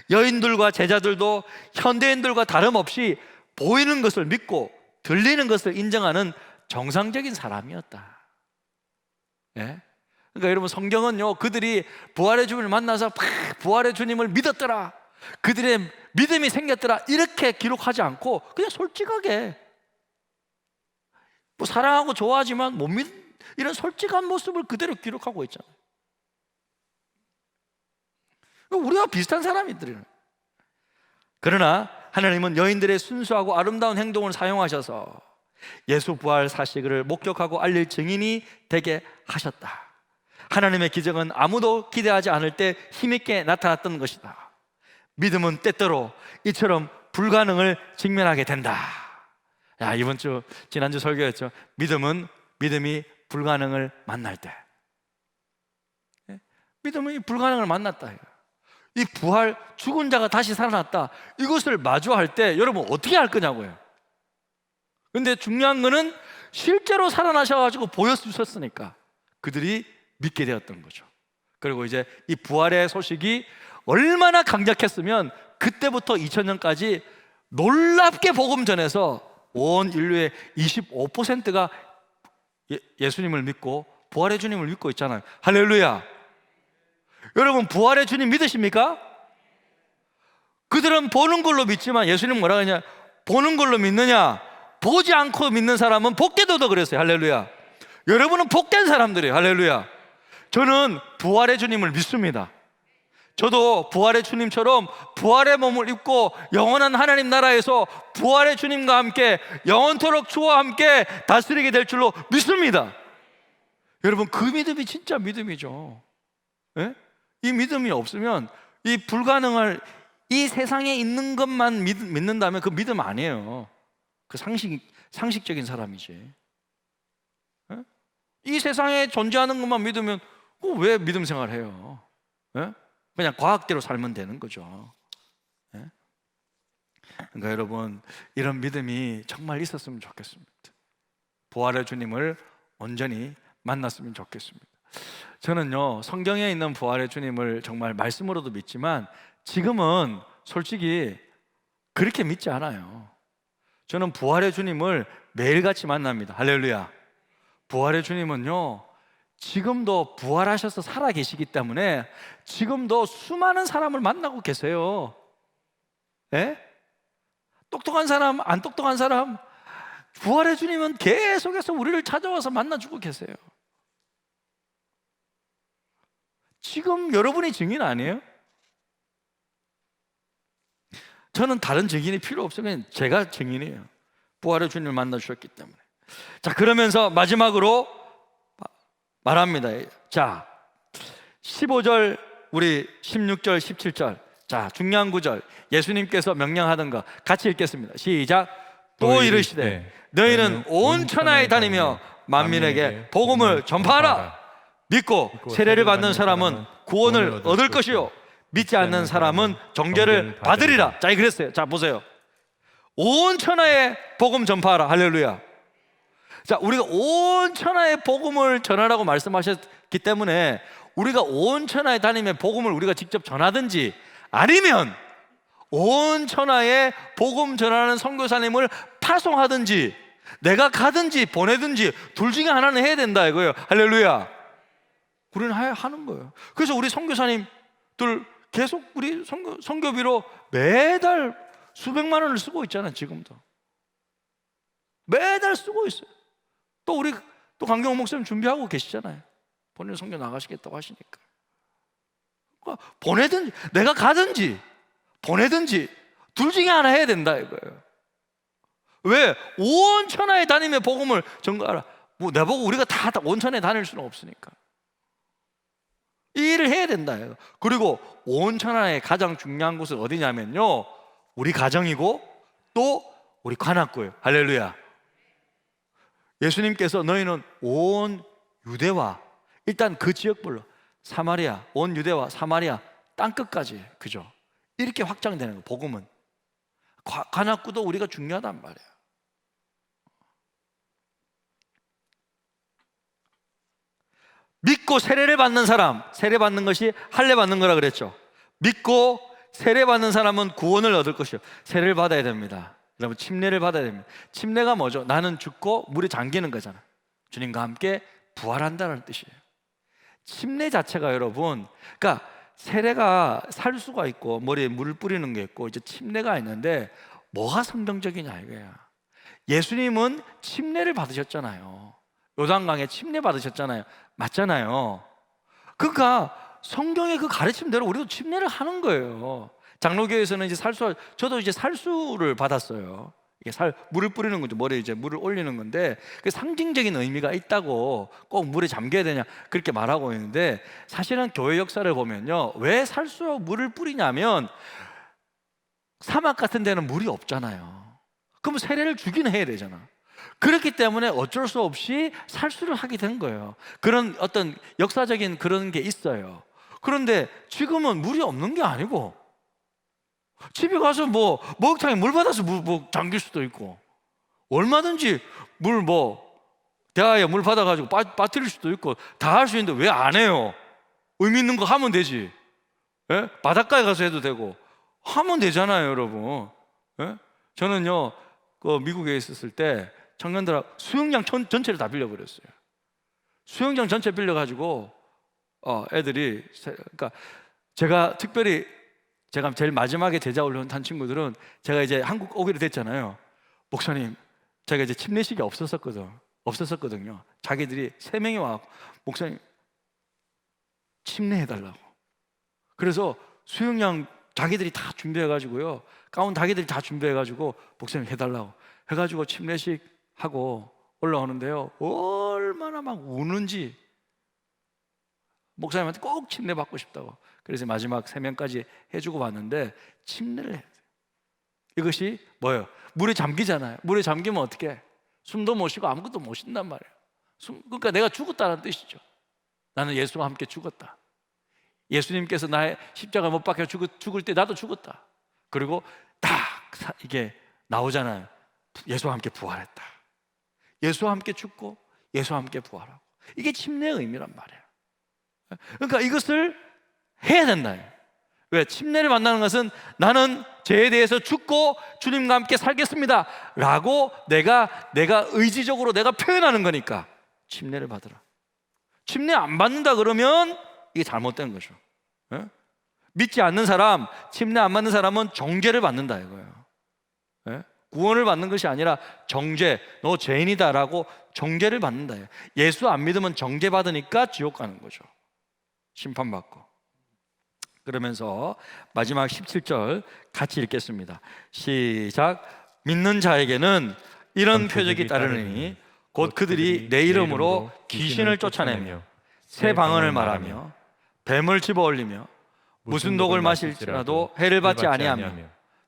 여인들과 제자들도 현대인들과 다름없이 보이는 것을 믿고 들리는 것을 인정하는 정상적인 사람이었다. 예? 그러니까 여러분, 성경은요, 그들이 부활의 주님을 만나서 부활의 주님을 믿었더라, 그들의 믿음이 생겼더라, 이렇게 기록하지 않고 그냥 솔직하게 뭐 사랑하고 좋아하지만 못 믿, 이런 솔직한 모습을 그대로 기록하고 있잖아요. 우리가 비슷한 사람이들이에요. 그러나 하나님은 여인들의 순수하고 아름다운 행동을 사용하셔서 예수 부활 사실을 목격하고 알릴 증인이 되게 하셨다. 하나님의 기적은 아무도 기대하지 않을 때 힘있게 나타났던 것이다. 믿음은 때때로 이처럼 불가능을 직면하게 된다. 야, 이번 주 지난주 설교였죠. 믿음이 불가능을 만날 때, 믿음이 불가능을 만났다. 이 부활, 죽은 자가 다시 살아났다, 이것을 마주할 때 여러분 어떻게 할 거냐고요. 근데 중요한 거는 실제로 살아나셔가지고 보여주셨으니까 그들이 믿게 되었던 거죠. 그리고 이제 이 부활의 소식이 얼마나 강력했으면 그때부터 2000년까지 놀랍게 복음 전해서 온 인류의 25%가 예수님을 믿고 부활의 주님을 믿고 있잖아요. 할렐루야. 여러분, 부활의 주님 믿으십니까? 그들은 보는 걸로 믿지만 예수님 뭐라 하냐? 보는 걸로 믿느냐? 보지 않고 믿는 사람은 복되도다 그랬어요. 할렐루야. 여러분은 복된 사람들이에요. 할렐루야. 저는 부활의 주님을 믿습니다. 저도 부활의 주님처럼 부활의 몸을 입고 영원한 하나님 나라에서 부활의 주님과 함께 영원토록 주와 함께 다스리게 될 줄로 믿습니다. 여러분, 그 믿음이 진짜 믿음이죠. 예? 이 믿음이 없으면 이 불가능할, 이 세상에 있는 것만 믿는다면 그 믿음 아니에요. 그 상식적인 사람이지. 예? 이 세상에 존재하는 것만 믿으면 왜 믿음 생활해요? 예? 그냥 과학대로 살면 되는 거죠. 예? 그러니까 여러분, 이런 믿음이 정말 있었으면 좋겠습니다. 부활의 주님을 온전히 만났으면 좋겠습니다. 저는요, 성경에 있는 부활의 주님을 정말 말씀으로도 믿지만 지금은 솔직히 그렇게 믿지 않아요. 저는 부활의 주님을 매일같이 만납니다. 할렐루야. 부활의 주님은요, 지금도 부활하셔서 살아 계시기 때문에 지금도 수많은 사람을 만나고 계세요. 예? 똑똑한 사람, 안 똑똑한 사람, 부활의 주님은 계속해서 우리를 찾아와서 만나주고 계세요. 지금 여러분이 증인 아니에요? 저는 다른 증인이 필요 없어요. 그냥 제가 증인이에요. 부활의 주님을 만나주셨기 때문에. 자, 그러면서 마지막으로 말합니다. 자, 15절, 우리 16절, 17절. 자, 중요한 구절. 예수님께서 명령하던 거 같이 읽겠습니다. 시작. 또 이르시되 너희는 온 천하에 다니며 만민에게 복음을 전파하라. 믿고 세례를 받는 사람은 구원을 얻을 것이요 믿지 않는 사람은 정죄를 받으리라. 자, 그랬어요. 자, 보세요. 온 천하에 복음 전파하라. 할렐루야. 자, 우리가 온 천하에 복음을 전하라고 말씀하셨기 때문에 우리가 온 천하에 다니며 복음을 우리가 직접 전하든지 아니면 온 천하에 복음 전하는 선교사님을 파송하든지 내가 가든지 보내든지 둘 중에 하나는 해야 된다 이거예요. 할렐루야. 우리는 하는 거예요. 그래서 우리 선교사님들 계속 우리 선교비로 매달 수백만 원을 쓰고 있잖아요. 지금도 매달 쓰고 있어요. 또 우리 또 강경호 목사님 준비하고 계시잖아요. 본인 선교 나가시겠다고 하시니까. 그러니까 보내든지 내가 가든지 보내든지 둘 중에 하나 해야 된다 이거예요. 왜? 온 천하에 다니며 복음을 전가하라. 뭐 내보고 우리가 다 온 천하에 다닐 수는 없으니까 이 일을 해야 된다. 그리고 온 천하의 가장 중요한 곳은 어디냐면요, 우리 가정이고 또 우리 관악구예요. 할렐루야. 예수님께서 너희는 온 유대와, 일단 그 지역별로 사마리아, 온 유대와 사마리아 땅끝까지, 그죠? 이렇게 확장되는 거예요. 복음은 관악구도 우리가 중요하단 말이에요. 믿고 세례를 받는 사람, 세례 받는 것이 할례 받는 거라 그랬죠. 믿고 세례 받는 사람은 구원을 얻을 것이요, 세례를 받아야 됩니다. 여러분, 침례를 받아야 됩니다. 침례가 뭐죠? 나는 죽고 물에 잠기는 거잖아. 주님과 함께 부활한다는 뜻이에요. 침례 자체가 여러분, 그러니까 세례가 살 수가 있고 머리에 물을 뿌리는 게 있고 이제 침례가 있는데 뭐가 성경적이냐 이거야. 예수님은 침례를 받으셨잖아요. 요단강에 침례 받으셨잖아요. 맞잖아요. 그러니까 성경의 그 가르침대로 우리도 침례를 하는 거예요. 장로교에서는 이제 저도 이제 살수를 받았어요. 이게 물을 뿌리는 거죠. 머리에 이제 물을 올리는 건데 그 상징적인 의미가 있다고, 꼭 물에 잠겨야 되냐 그렇게 말하고 있는데, 사실은 교회 역사를 보면요, 왜 살수로 물을 뿌리냐면 사막 같은 데는 물이 없잖아요. 그럼 세례를 주긴 해야 되잖아. 그렇기 때문에 어쩔 수 없이 살수를 하게 된 거예요. 그런 어떤 역사적인 그런 게 있어요. 그런데 지금은 물이 없는 게 아니고 집에 가서 뭐 목욕탕에 물 받아서 뭐 잠길 수도 있고, 얼마든지 대하에 물 받아가지고 빠뜨릴 수도 있고 다 할 수 있는데 왜 안 해요? 의미 있는 거 하면 되지. 예? 바닷가에 가서 해도 되고 하면 되잖아요, 여러분. 예? 저는요, 그 미국에 있었을 때 청년들하고 수영장 전체를 다 빌려버렸어요. 수영장 전체 빌려가지고 애들이, 그러니까 제가 특별히, 제가 제일 마지막에 제자 훈련한 친구들은 제가 이제 한국 오기로 됐잖아요. 목사님, 제가 이제 침례식이 없었었거든요. 자기들이 3명이 와서 목사님 침례해달라고. 그래서 수영장 자기들이 다 준비해가지고요, 가운 자기들이 다 준비해가지고 목사님 해달라고 해가지고 침례식 하고 올라오는데요, 얼마나 막 우는지, 목사님한테 꼭 침례 받고 싶다고. 그래서 마지막 3명까지 해주고 왔는데 침례를 해야 돼요. 이것이 뭐예요? 물에 잠기잖아요. 물에 잠기면 어떻게 해? 숨도 못 쉬고 아무것도 못 쉰단 말이에요. 그러니까 내가 죽었다는 뜻이죠. 나는 예수와 함께 죽었다. 예수님께서 나의 십자가 못 박혀 죽을 때 나도 죽었다. 그리고 딱 이게 나오잖아요. 예수와 함께 부활했다. 예수와 함께 죽고 예수와 함께 부활하고. 이게 침례의 의미란 말이에요. 그러니까 이것을 해야 된다. 왜? 침례를 받는 것은 나는 죄에 대해서 죽고 주님과 함께 살겠습니다 라고 내가 의지적으로 내가 표현하는 거니까 침례를 받으라. 침례 안 받는다 그러면 이게 잘못된 거죠. 예? 믿지 않는 사람, 침례 안 받는 사람은 정죄를 받는다 이거예요. 예? 구원을 받는 것이 아니라 정죄, 너 죄인이다 라고 정죄를 받는다. 예수 안 믿으면 정죄 받으니까 지옥 가는 거죠. 심판받고. 그러면서 마지막 17절 같이 읽겠습니다. 시작. 믿는 자에게는 이런 표적이 따르니 곧 그들이 내 이름으로 귀신을 쫓아내며 새 방언을 말하며 뱀을 집어올리며 무슨 독을 마실지라도 해를 받지 아니하며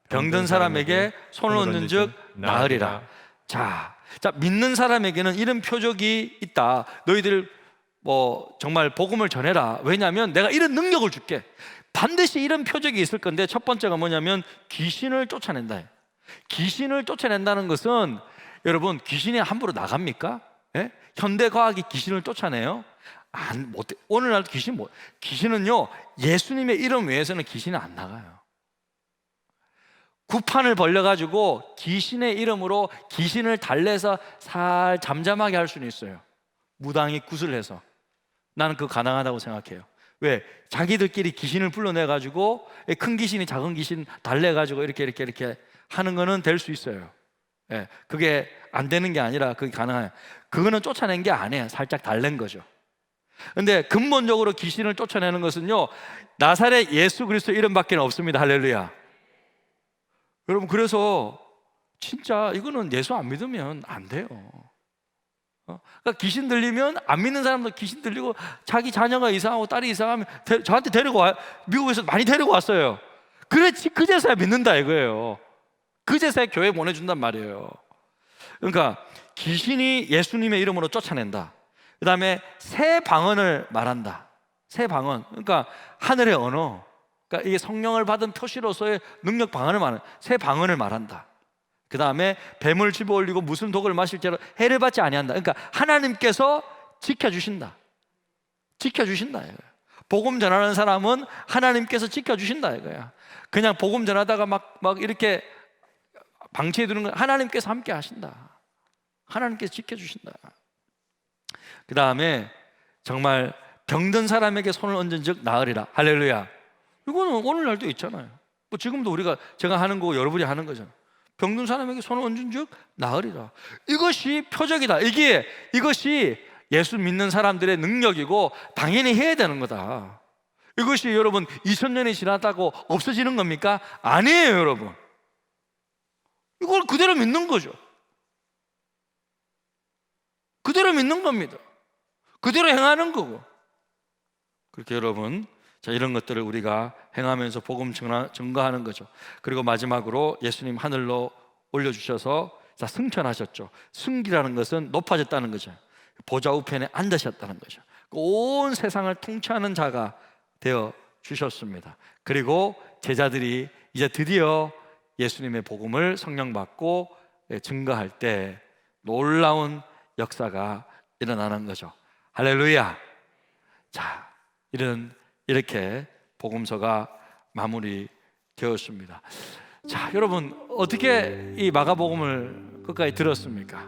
병든 사람에게 손을 얹는 즉 나으리라. 자, 믿는 사람에게는 이런 표적이 있다. 너희들 정말 복음을 전해라. 왜냐하면 내가 이런 능력을 줄게. 반드시 이런 표적이 있을 건데, 첫 번째가 뭐냐면 귀신을 쫓아낸다. 귀신을 쫓아낸다는 것은, 여러분, 귀신이 함부로 나갑니까? 예? 현대 과학이 귀신을 쫓아내요? 오늘날도 귀신은요, 예수님의 이름 외에서는 귀신은 안 나가요. 구판을 벌려가지고 귀신의 이름으로 귀신을 달래서 잠잠하게 할 수는 있어요. 무당이 굿을 해서. 나는 그거 가능하다고 생각해요. 왜? 자기들끼리 귀신을 불러내가지고 큰 귀신이 작은 귀신 달래가지고 이렇게 하는 거는 될 수 있어요. 예, 그게 안 되는 게 아니라 그게 가능해요. 그거는 쫓아낸 게 아니에요. 살짝 달랜 거죠. 근데 근본적으로 귀신을 쫓아내는 것은요, 나사렛 예수 그리스도 이름밖에 없습니다. 할렐루야. 여러분, 그래서 진짜 이거는 예수 안 믿으면 안 돼요. 그러니까 귀신 들리면 안 믿는 사람도 귀신 들리고 자기 자녀가 이상하고 딸이 이상하면 저한테 데리고 와요. 미국에서 많이 데리고 왔어요. 그래, 그제서야 믿는다 이거예요. 그제서야 교회 보내준단 말이에요. 그러니까 귀신이 예수님의 이름으로 쫓아낸다. 그 다음에 새 방언을 말한다. 새 방언, 그러니까 하늘의 언어, 그러니까 이게 성령을 받은 표시로서의 능력 방언을 말하는 새 방언을 말한다. 그 다음에 뱀을 집어올리고 무슨 독을 마실지라도 해를 받지 아니한다. 그러니까 하나님께서 지켜주신다. 지켜주신다 이거야. 복음 전하는 사람은 하나님께서 지켜주신다 이거야. 그냥 복음 전하다가 막 이렇게 방치해 두는 건 하나님께서 함께 하신다. 하나님께서 지켜주신다. 그 다음에 정말 병든 사람에게 손을 얹은 즉 나으리라. 할렐루야. 이거는 오늘날도 있잖아요. 뭐 지금도 제가 하는 거고 여러분이 하는 거잖아요. 병든 사람에게 손을 얹은 즉 나으리라. 이것이 표적이다. 이것이 예수 믿는 사람들의 능력이고 당연히 해야 되는 거다. 이것이 여러분 2000년이 지났다고 없어지는 겁니까? 아니에요 여러분. 이걸 그대로 믿는 거죠. 그대로 믿는 겁니다. 그대로 행하는 거고. 그렇게 여러분, 자, 이런 것들을 우리가 행하면서 복음 증거하는 거죠. 그리고 마지막으로 예수님 하늘로 올려주셔서 자, 승천하셨죠. 승기라는 것은 높아졌다는 거죠. 보좌 우편에 앉으셨다는 거죠. 온 세상을 통치하는 자가 되어 주셨습니다. 그리고 제자들이 이제 드디어 예수님의 복음을 성령 받고 증거할 때 놀라운 역사가 일어나는 거죠. 할렐루야. 자, 이렇게 복음서가 마무리 되었습니다. 자, 여러분 어떻게 이 마가복음을 끝까지 들었습니까?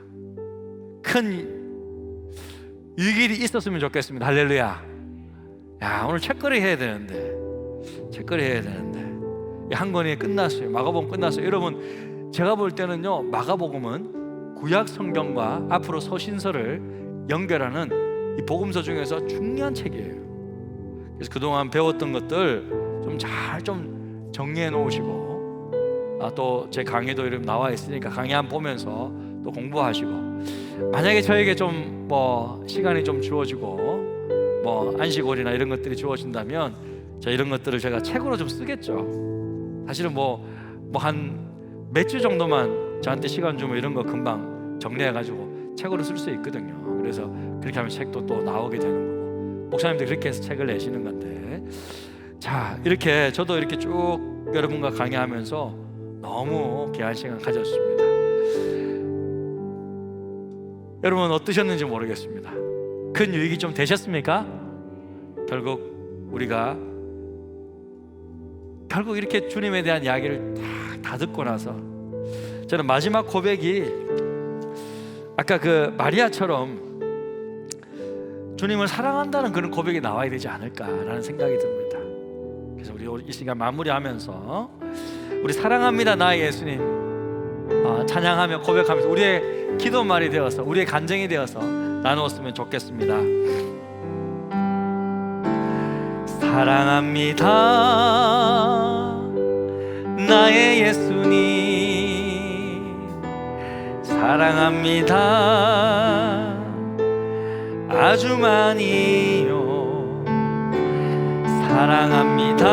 큰 유익이 있었으면 좋겠습니다. 할렐루야. 야, 오늘 책거리 해야 되는데 한 권이 끝났어요. 마가복음 끝났어요. 여러분, 제가 볼 때는요, 마가복음은 구약 성경과 앞으로 서신서를 연결하는 이 복음서 중에서 중요한 책이에요. 그래서 그동안 배웠던 것들 좀 잘 정리해 놓으시고, 또 제 강의도 이렇게 나와 있으니까 강의 한번 보면서 또 공부하시고, 만약에 저에게 좀 시간이 좀 주어지고 안식월이나 이런 것들이 주어진다면 이런 것들을 제가 책으로 좀 쓰겠죠. 사실은 한 몇 주 정도만 저한테 시간 주면 이런 거 금방 정리해가지고 책으로 쓸 수 있거든요. 그래서 그렇게 하면 책도 또 나오게 되는 거고, 목사님들 그렇게 해서 책을 내시는 건데, 자, 이렇게 저도 이렇게 쭉 여러분과 강의하면서 너무 귀한 시간 가졌습니다. 여러분 어떠셨는지 모르겠습니다. 큰 유익이 좀 되셨습니까? 결국 이렇게 주님에 대한 이야기를 다 듣고 나서 저는 마지막 고백이 아까 그 마리아처럼 주님을 사랑한다는 그런 고백이 나와야 되지 않을까라는 생각이 듭니다. 그래서 우리 이 시간 마무리하면서 우리 사랑합니다 나의 예수님 찬양하며 고백하면서 우리의 기도말이 되어서, 우리의 간증이 되어서 나누었으면 좋겠습니다. 사랑합니다 나의 예수님, 사랑합니다 아주 많이요. 사랑합니다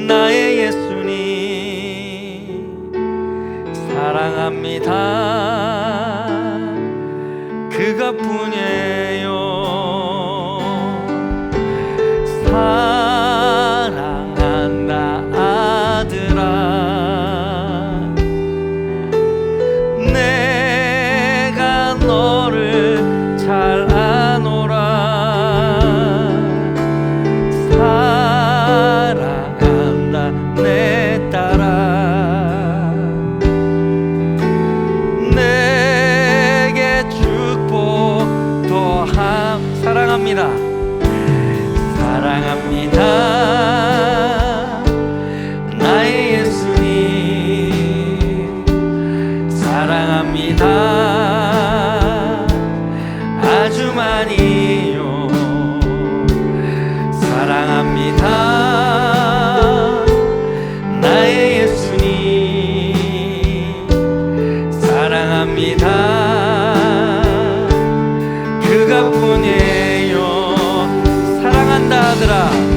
나의 예수님, 사랑합니다 그것뿐이에요. 사랑한다 아들아, 내가 너를 잘 아노라. 사랑한다 내 딸아, 내게 축복도 사랑합니다. 사랑합니다 나의 예수님, 사랑합니다 아주 많이요. 사랑합니다 사랑합니다. 그가 뿐이에요. 사랑한다 하더라.